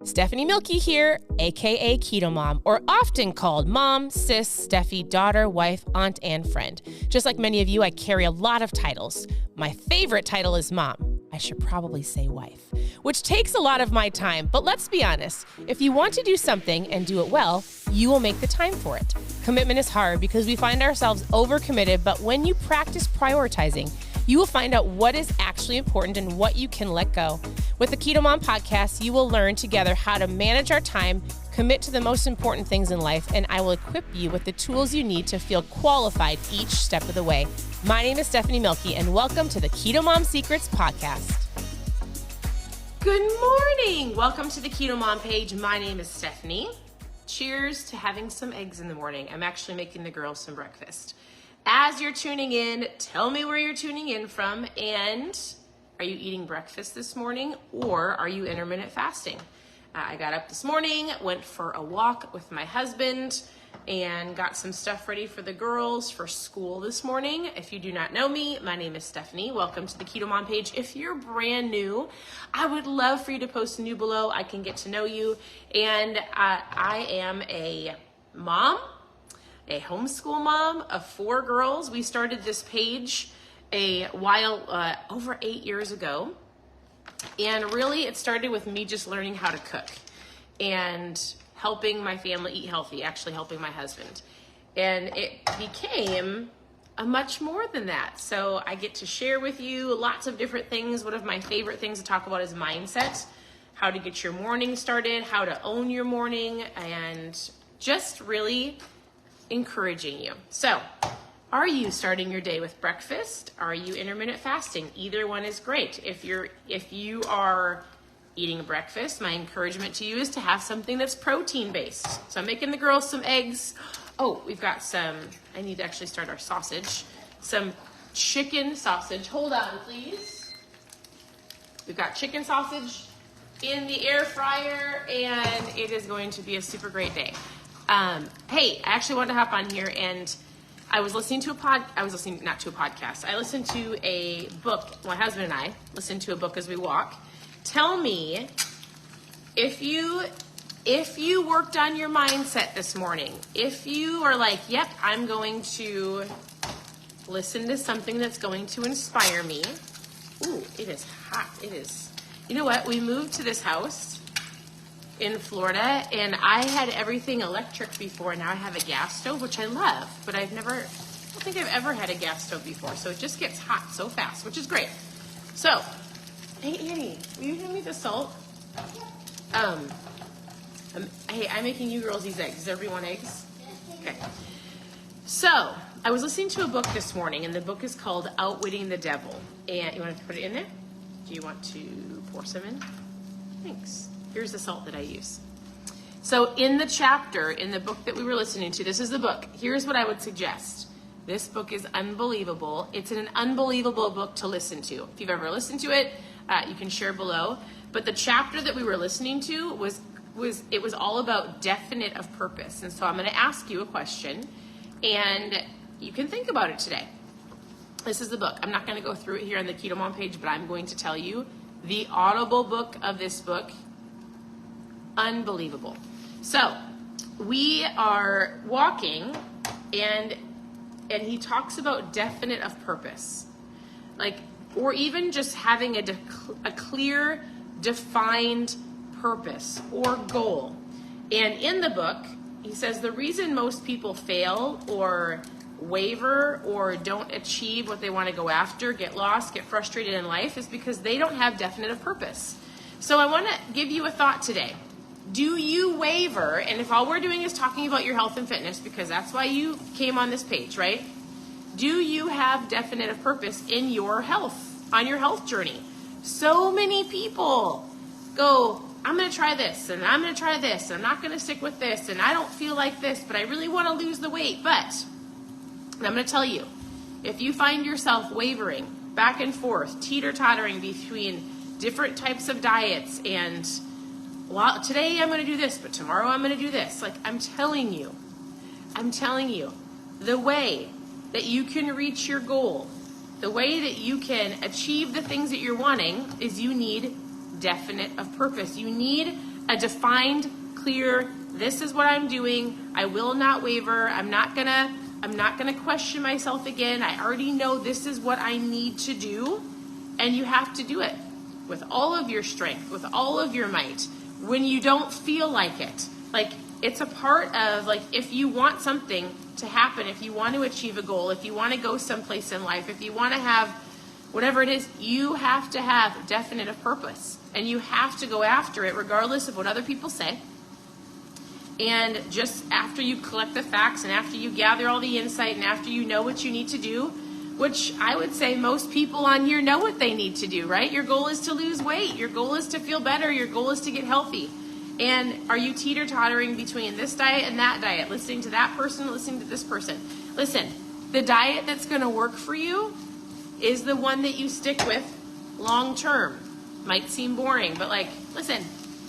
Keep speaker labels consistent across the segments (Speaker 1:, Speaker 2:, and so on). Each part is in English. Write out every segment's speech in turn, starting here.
Speaker 1: Stephanie Milky here, aka KetoMom, or often called mom, sis, Steffi, daughter, wife, aunt, and friend. Just like many of you, I carry a lot of titles. My favorite title is mom. I should probably say wife, which takes a lot of my time. But let's be honest, if you want to do something and do it well, you will make the time for it. Commitment is hard because we find ourselves overcommitted, but when you practice prioritizing, you will find out what is actually important and what you can let go. With the KetoMom podcast, you will learn together how to manage our time, commit to the most important things in life, and I will equip you with the tools you need to feel qualified each step of the way. My name is Stephanie Milky, and welcome to the KetoMom Secrets podcast. Good morning. Welcome to the KetoMom page. My name is Stephanie. Cheers to having some eggs in the morning. I'm actually making the girls some breakfast. As you're tuning in, tell me where you're tuning in from, and are you eating breakfast this morning, or are you intermittent fasting? I got up this morning, went for a walk with my husband, and got some stuff ready for the girls for school this morning. If you do not know me, my name is Stephanie. Welcome to the KetoMom page. If you're brand new, I would love for you to post a new below. I can get to know you, and I am a mom, a homeschool mom of 4 girls. We started this page a while, over 8 years ago. And really it started with me just learning how to cook and helping my family eat healthy, actually helping my husband. And it became a much more than that. So I get to share with you lots of different things. One of my favorite things to talk about is mindset, how to get your morning started, how to own your morning, and just really encouraging you. So, are you starting your day with breakfast? Are you intermittent fasting? Either one is great. If you are eating breakfast, my encouragement to you is to have something that's protein based. So I'm making the girls some eggs. Oh, we've got I need to actually start our sausage. Some chicken sausage. Hold on, please. We've got chicken sausage in the air fryer, and it is going to be a super great day. Hey, I actually wanted to hop on here, and I was listening to not to a podcast. I listened to a book. My husband and I listened to a book as we walk. Tell me if you worked on your mindset this morning. If you are like, yep, I'm going to listen to something that's going to inspire me. Ooh, it is hot. It is. You know what? We moved to this house in Florida, and I had everything electric before. Now I have a gas stove, which I love, but I don't think I've ever had a gas stove before. So it just gets hot so fast, which is great. So, hey Annie, will you hand me the salt? Hey, I'm making you girls these eggs. Does everyone want eggs? Okay. So, I was listening to a book this morning, and the book is called Outwitting the Devil. And you want to put it in there? Do you want to pour some in? Thanks. Here's the salt that I use. So in the chapter, in the book that we were listening to, this is the book. Here's what I would suggest. This book is unbelievable. It's an unbelievable book to listen to. If you've ever listened to it, you can share below. But the chapter that we were listening to was all about definite of purpose. And so I'm going to ask you a question, and you can think about it today. This is the book. I'm not going to go through it here on the KetoMom page, but I'm going to tell you the audible book of this book. Unbelievable. So we are walking, and he talks about definite of purpose, or even just having a clear, defined purpose or goal. And in the book, he says the reason most people fail or waiver or don't achieve what they want to go after, get lost, get frustrated in life, is because they don't have definite of purpose. So I want to give you a thought today. Do you waver? And if all we're doing is talking about your health and fitness, because that's why you came on this page, right? Do you have definite of purpose in your health, on your health journey? So many people go, I'm going to try this, and I'm going to try this, and I'm not going to stick with this, and I don't feel like this, but I really want to lose the weight. But I'm going to tell you, if you find yourself wavering back and forth, teeter-tottering between different types of diets, and well, today I'm going to do this, but tomorrow I'm going to do this. I'm telling you, the way that you can reach your goal, the way that you can achieve the things that you're wanting is you need definite of purpose. You need a defined, clear, this is what I'm doing. I will not waver. I'm not gonna question myself again. I already know this is what I need to do. And you have to do it with all of your strength, with all of your might, when you don't feel like it. Like, it's a part of, like, if you want something to happen, if you want to achieve a goal, if you want to go someplace in life, if you want to have whatever it is, you have to have definitive purpose. And you have to go after it regardless of what other people say. And just after you collect the facts and after you gather all the insight and after you know what you need to do, which I would say most people on here know what they need to do, right? Your goal is to lose weight. Your goal is to feel better. Your goal is to get healthy. And are you teeter-tottering between this diet and that diet, listening to that person, listening to this person? Listen, the diet that's going to work for you is the one that you stick with long term. Might seem boring, but like, listen,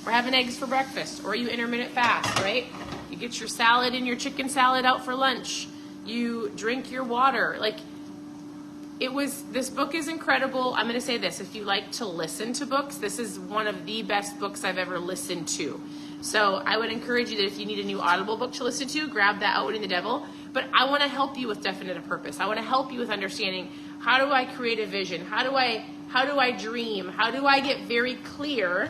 Speaker 1: we're having eggs for breakfast, or you intermittent fast, right? You get your salad and your chicken salad out for lunch. You drink your water. Like, this book is incredible. I'm going to say this. If you like to listen to books, this is one of the best books I've ever listened to. So I would encourage you that if you need a new Audible book to listen to, grab that, Outwitting the Devil. But I want to help you with definitive purpose. I want to help you with understanding, how do I create a vision? How do I dream? How do I get very clear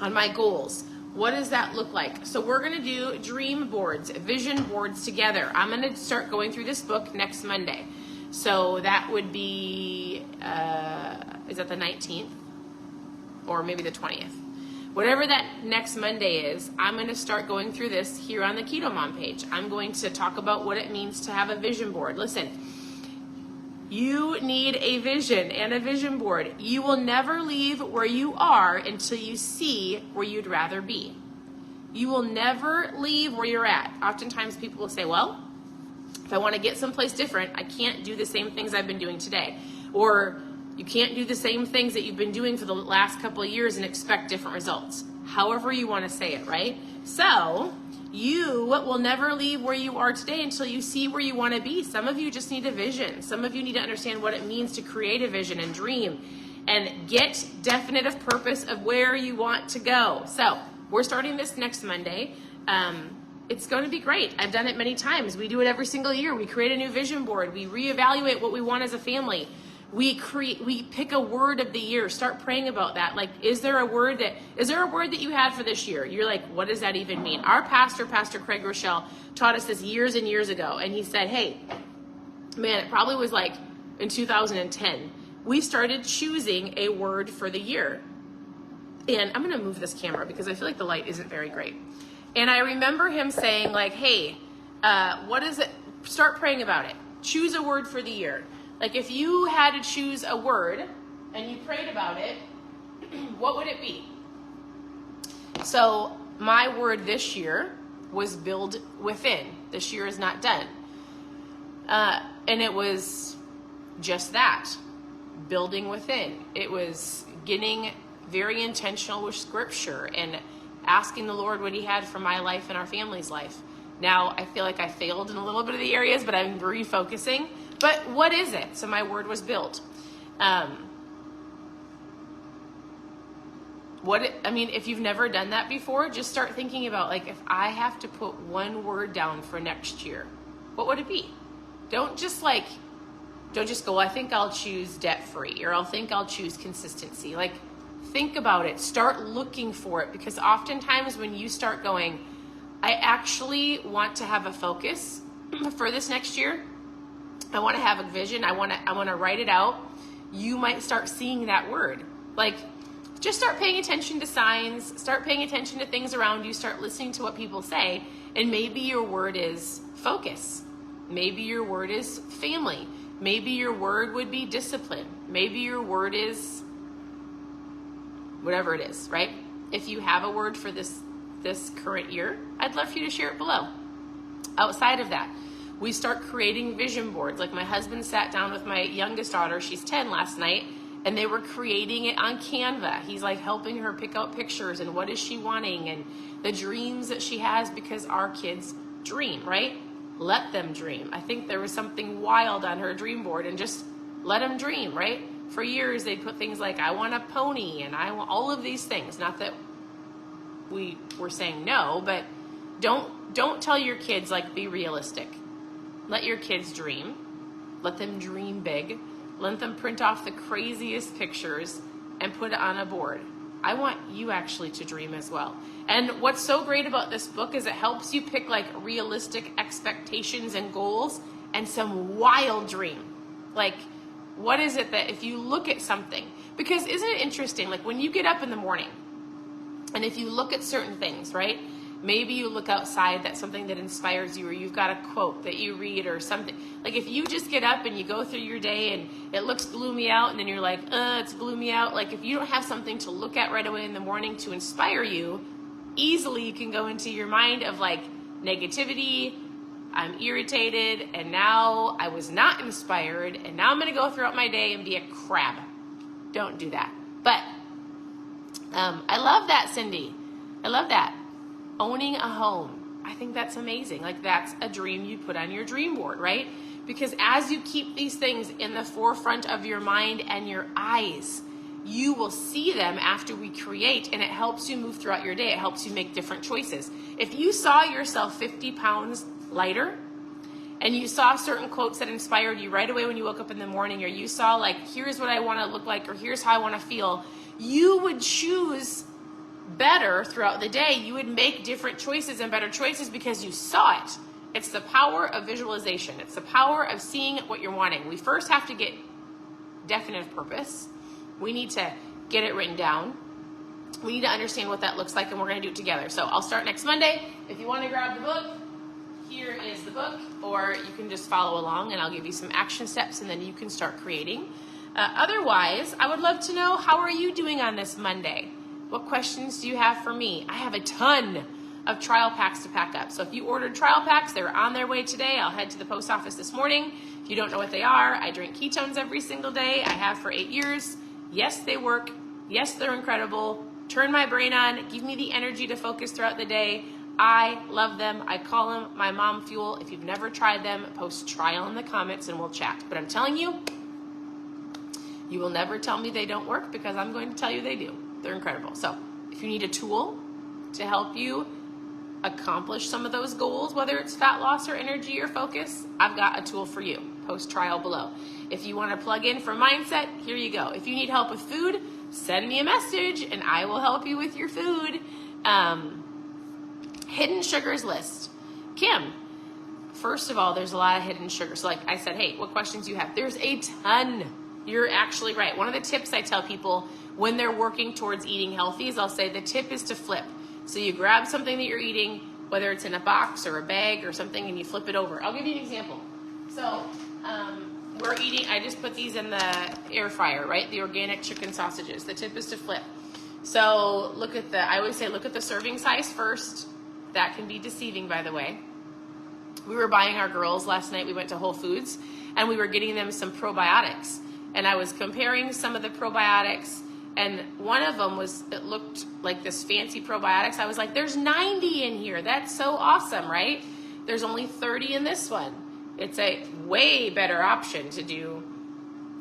Speaker 1: on my goals? What does that look like? So we're going to do dream boards, vision boards together. I'm going to start going through this book next Monday. So that would be, is that the 19th? Or maybe the 20th. Whatever that next Monday is, I'm going to start going through this here on the KetoMom page. I'm going to talk about what it means to have a vision board. Listen, you need a vision and a vision board. You will never leave where you are until you see where you'd rather be. You will never leave where you're at. Oftentimes people will say, well, if I want to get someplace different, I can't do the same things I've been doing today. Or you can't do the same things that you've been doing for the last couple of years and expect different results. However you want to say it, right? So you will never leave where you are today until you see where you want to be. Some of you just need a vision. Some of you need to understand what it means to create a vision and dream and get definitive purpose of where you want to go. So we're starting this next Monday. It's going to be great. I've done it many times. We do it every single year. We create a new vision board. We reevaluate what we want as a family. We pick a word of the year. Start praying about that. Like, is there a word that you had for this year? You're like, what does that even mean? Our pastor, Pastor Craig Rochelle, taught us this years and years ago. And he said, hey, man, it probably was like in 2010. We started choosing a word for the year. And I'm going to move this camera because I feel like the light isn't very great. And I remember him saying, like, hey, what is it? Start praying about it. Choose a word for the year. Like, if you had to choose a word and you prayed about it, what would it be? So my word this year was build within. This year is not done. And it was just that, building within. It was getting very intentional with scripture and asking the Lord what he had for my life and our family's life. Now, I feel like I failed in a little bit of the areas, but I'm refocusing. But what is it? So my word was built. If you've never done that before, just start thinking about, like, if I have to put one word down for next year, what would it be? Don't just go, I think I'll choose debt-free, or I think I'll choose consistency. Like, think about it. Start looking for it, because oftentimes when you start going, I actually want to have a focus for this next year, I want to have a vision, I want to write it out, you might start seeing that word. Like, just start paying attention to signs, start paying attention to things around you, start listening to what people say, and maybe your word is focus. Maybe your word is family. Maybe your word would be discipline. Maybe your word is whatever it is, right? If you have a word for this current year, I'd love for you to share it below. Outside of that, we start creating vision boards. Like, my husband sat down with my youngest daughter, she's 10, last night, and they were creating it on Canva. He's like helping her pick out pictures and what is she wanting and the dreams that she has, because our kids dream, right? Let them dream. I think there was something wild on her dream board, and just let them dream, right? For years, they'd put things like, I want a pony, and I want all of these things. Not that we were saying no, but don't tell your kids, like, be realistic. Let your kids dream. Let them dream big. Let them print off the craziest pictures and put it on a board. I want you actually to dream as well. And what's so great about this book is it helps you pick like realistic expectations and goals and some wild dream. Like, what is it that if you look at something, because isn't it interesting, like when you get up in the morning and if you look at certain things, right? Maybe you look outside, that's something that inspires you, or you've got a quote that you read or something. Like if you just get up and you go through your day and it looks gloomy out and then you're like, it's gloomy out. Like if you don't have something to look at right away in the morning to inspire you, easily you can go into your mind of like negativity, I'm irritated, and now I was not inspired, and now I'm going to go throughout my day and be a crab. Don't do that. But I love that, Cindy. I love that. Owning a home. I think that's amazing. Like that's a dream you put on your dream board, right? Because as you keep these things in the forefront of your mind and your eyes, you will see them after we create, and it helps you move throughout your day. It helps you make different choices. If you saw yourself 50 pounds lighter and you saw certain quotes that inspired you right away when you woke up in the morning, or you saw like, here's what I want to look like, or here's how I want to feel, you would choose better throughout the day. You would make different choices and better choices because you saw it. It's the power of visualization. It's the power of seeing what you're wanting. We first have to get definitive purpose. We need to get it written down. We need to understand what that looks like, and we're going to do it together. So I'll start next Monday. If you want to grab the book, here is the book, or you can just follow along and I'll give you some action steps and then you can start creating. Otherwise, I would love to know, how are you doing on this Monday? What questions do you have for me? I have a ton of trial packs to pack up. So if you ordered trial packs, they're on their way today. I'll head to the post office this morning. If you don't know what they are, I drink ketones every single day. I have for 8 years. Yes, they work. Yes, they're incredible. Turn my brain on. Give me the energy to focus throughout the day. I love them. I call them my mom fuel. If you've never tried them, post trial in the comments and we'll chat. But I'm telling you, you will never tell me they don't work, because I'm going to tell you they do. They're incredible. So if you need a tool to help you accomplish some of those goals, whether it's fat loss or energy or focus, I've got a tool for you. Post trial below. If you want to plug in for mindset, here you go. If you need help with food, send me a message and I will help you with your food. Hidden sugars list. Kim, first of all, there's a lot of hidden sugars. So like I said, hey, what questions do you have? There's a ton. You're actually right. One of the tips I tell people when they're working towards eating healthy is I'll say the tip is to flip. So you grab something that you're eating, whether it's in a box or a bag or something, and you flip it over. I'll give you an example. So we're eating, I just put these in the air fryer, right? The organic chicken sausages. The tip is to flip. So I always say look at the serving size first. That can be deceiving, by the way. We were buying our girls last night. We went to Whole Foods and we were getting them some probiotics. And I was comparing some of the probiotics, and one of them it looked like this fancy probiotics. I was like, there's 90 in here. That's so awesome, right? There's only 30 in this one. It's a way better option to do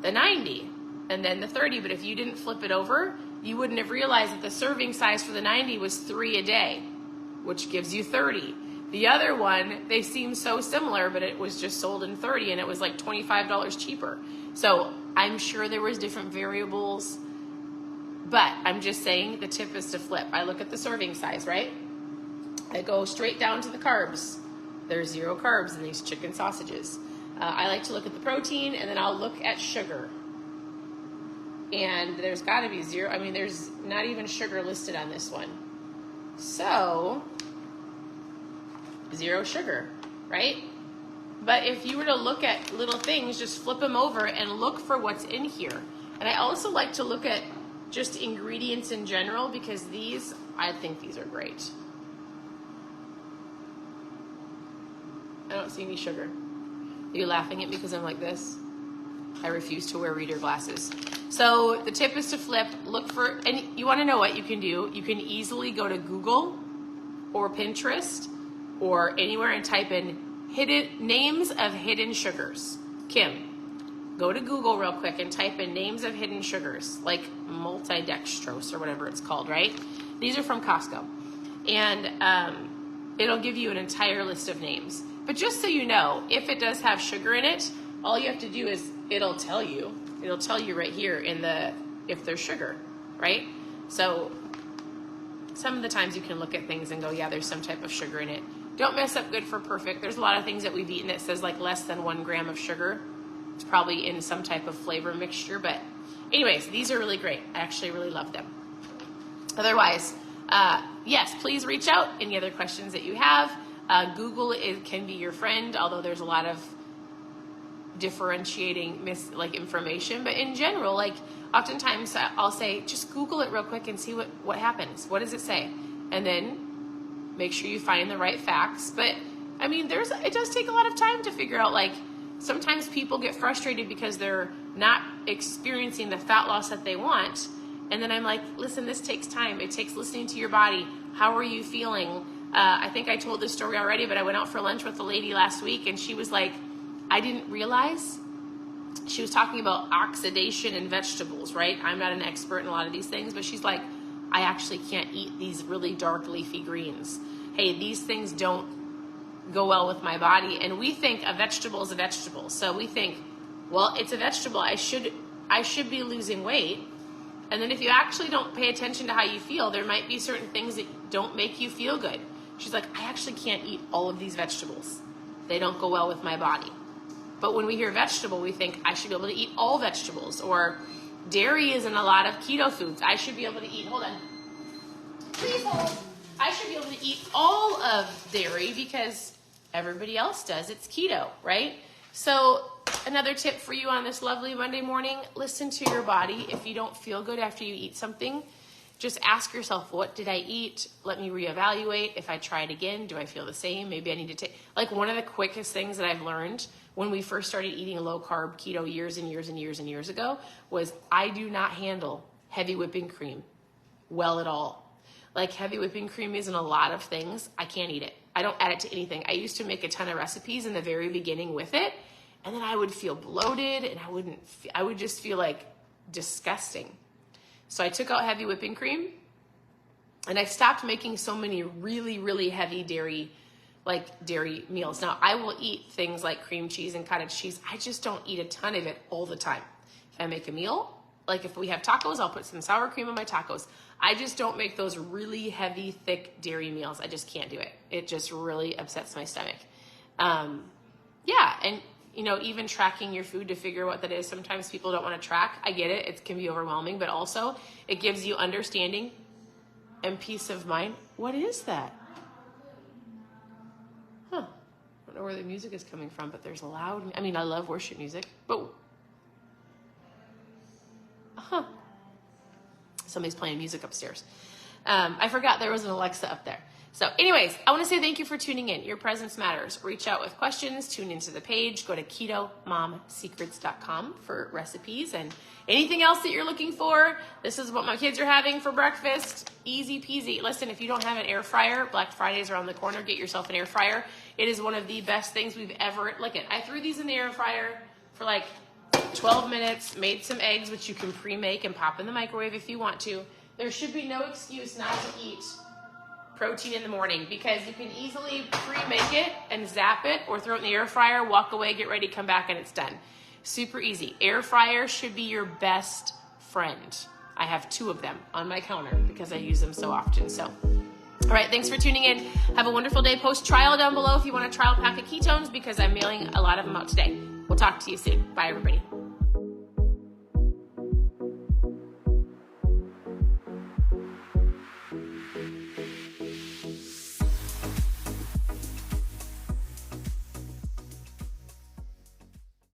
Speaker 1: the 90 and then the 30. But if you didn't flip it over, you wouldn't have realized that the serving size for the 90 was 3 a day, which gives you 30. The other one, they seem so similar, but it was just sold in 30 and it was like $25 cheaper. So I'm sure there was different variables, but I'm just saying the tip is to flip. I look at the serving size, right? I go straight down to the carbs. There's 0 carbs in these chicken sausages. I like to look at the protein, and then I'll look at sugar. And there's got to be 0. I mean, there's not even sugar listed on this one. So 0 sugar, right? But if you were to look at little things, just flip them over and look for what's in here. And I also like to look at just ingredients in general, because I think these are great. I don't see any sugar. Are you laughing at me because I'm like this? I refuse to wear reader glasses. So the tip is to flip, look for, and you want to know what you can do. You can easily go to Google or Pinterest or anywhere and type in names of hidden sugars. Kim, go to Google real quick and type in names of hidden sugars, like multidextrose or whatever it's called, right? These are from Costco. and it'll give you an entire list of names. But just so you know, if it does have sugar in it, all you have to do is it'll tell you right here if there's sugar, right? So some of the times you can look at things and go, yeah, there's some type of sugar in it. Don't mess up good for perfect. There's a lot of things that we've eaten that says like less than 1 gram of sugar. It's probably in some type of flavor mixture, but anyways, these are really great. I actually really love them. Otherwise, yes, please reach out. Any other questions that you have? Google can be your friend, although there's a lot of differentiating information. But in general, like oftentimes I'll say, just Google it real quick and see what happens. What does it say? And then make sure you find the right facts. But I mean, it does take a lot of time to figure out, like, sometimes people get frustrated because they're not experiencing the fat loss that they want. And then I'm like, listen, this takes time. It takes listening to your body. How are you feeling? I think I told this story already, but I went out for lunch with a lady last week, and she was like, I didn't realize. She was talking about oxidation in vegetables, right? I'm not an expert in a lot of these things, but she's like, I actually can't eat these really dark leafy greens. Hey, these things don't go well with my body. And we think a vegetable is a vegetable. So we think, well, it's a vegetable. I should be losing weight. And then if you actually don't pay attention to how you feel, there might be certain things that don't make you feel good. She's like, I actually can't eat all of these vegetables. They don't go well with my body. But when we hear vegetable, we think I should be able to eat all vegetables, or dairy is in a lot of keto foods. I should be able to eat, hold on. Please hold. I should be able to eat all of dairy because everybody else does. It's keto, right? So another tip for you on this lovely Monday morning, listen to your body. If you don't feel good after you eat something, just ask yourself, what did I eat? Let me reevaluate. If I try it again, do I feel the same? Maybe I need to take, like, one of the quickest things that I've learned when we first started eating low carb keto years and years and years and years ago was I do not handle heavy whipping cream well at all. Like, heavy whipping cream is in a lot of things. I can't eat it. I don't add it to anything. I used to make a ton of recipes in the very beginning with it, and then I would feel bloated, and I would just feel like disgusting. So I took out heavy whipping cream, and I stopped making so many really, really heavy dairy meals. Now, I will eat things like cream cheese and cottage cheese. I just don't eat a ton of it all the time. If I make a meal, like if we have tacos, I'll put some sour cream on my tacos. I just don't make those really heavy, thick dairy meals. I just can't do it. It just really upsets my stomach. Yeah, and even tracking your food to figure out what that is. Sometimes people don't want to track. I get it. It can be overwhelming, but also it gives you understanding and peace of mind. What is that? I don't know where the music is coming from, but there's loud. I love worship music, but somebody's playing music upstairs. I forgot there was an Alexa up there. So anyways, I want to say thank you for tuning in. Your presence matters. Reach out with questions, tune into the page, go to ketomomsecrets.com for recipes and anything else that you're looking for. This is what my kids are having for breakfast. Easy peasy. Listen, if you don't have an air fryer, Black Friday's around the corner. Get yourself an air fryer. It is one of the best things we've ever, I threw these in the air fryer for 12 minutes, made some eggs, which you can pre-make and pop in the microwave if you want to. There should be no excuse not to eat protein in the morning because you can easily pre-make it and zap it or throw it in the air fryer, walk away, get ready, come back, and it's done. Super easy. Air fryer should be your best friend. I have 2 of them on my counter because I use them so often. So, all right, thanks for tuning in. Have a wonderful day. Post trial down below if you want a trial pack of ketones because I'm mailing a lot of them out today. We'll talk to you soon. Bye, everybody.